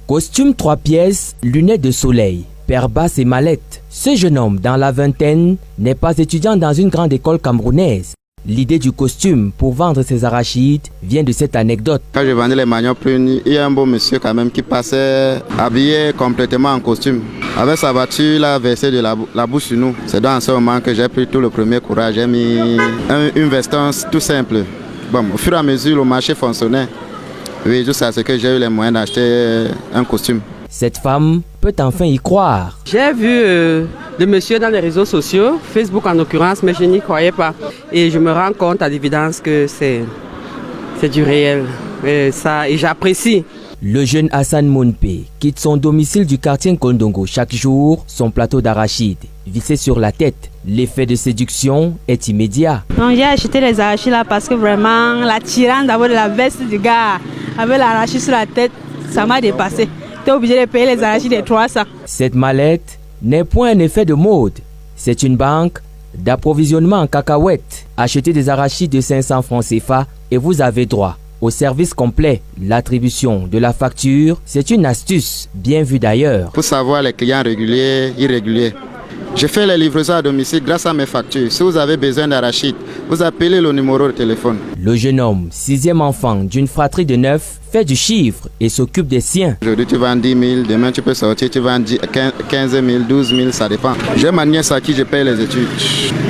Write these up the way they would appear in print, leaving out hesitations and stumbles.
Costume 3 pièces, lunettes de soleil, paire basse et mallette. Ce jeune homme dans la vingtaine n'est pas étudiant dans une grande école camerounaise. L'idée du costume pour vendre ses arachides vient de cette anecdote. Quand je vendais les maniocs prunes, il y a un beau monsieur quand même qui passait habillé complètement en costume. Avec sa voiture, il a versé de la boue sur nous. C'est dans ce moment que j'ai pris tout le premier courage. J'ai mis une vestance tout simple. Bon, au fur et à mesure, le marché fonctionnait. Oui, jusqu'à ce que j'ai eu les moyens d'acheter un costume. Cette femme peut enfin y croire. J'ai vu le monsieur dans les réseaux sociaux, Facebook en l'occurrence, mais je n'y croyais pas. Et je me rends compte à l'évidence que c'est du réel. Et j'apprécie. Le jeune Hassan Mounpe quitte son domicile du quartier Nkondongo chaque jour, son plateau d'arachides vissé sur la tête. L'effet de séduction est immédiat. J'ai acheté les arachides là parce que vraiment l'attirance d'avoir de la veste du gars avec l'arachide sur la tête, ça m'a dépassé. T'es obligé de payer les arachides de 300. Cette mallette n'est point un effet de mode. C'est une banque d'approvisionnement en cacahuètes. Achetez des arachides de 500 francs CFA et vous avez droit au service complet. L'attribution de la facture, c'est une astuce bien vue d'ailleurs. Pour savoir les clients réguliers, irréguliers. Je fais les livraisons à domicile grâce à mes factures. Si vous avez besoin d'arachides, vous appelez le numéro de téléphone. Le jeune homme, 6e enfant d'une fratrie de 9, fait du chiffre et s'occupe des siens. Aujourd'hui tu vends 10 000, demain tu peux sortir, tu vends 15 000, 12 000, ça dépend. J'ai ma nièce à qui je paye les études.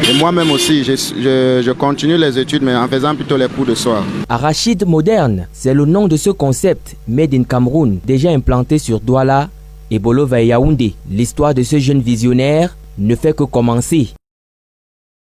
Et moi-même aussi, je continue les études mais en faisant plutôt les cours de soir. Arachide moderne, c'est le nom de ce concept made in Cameroun, déjà implanté sur Douala et Bolova et Yaoundé. L'histoire de ce jeune visionnaire ne fait que commencer.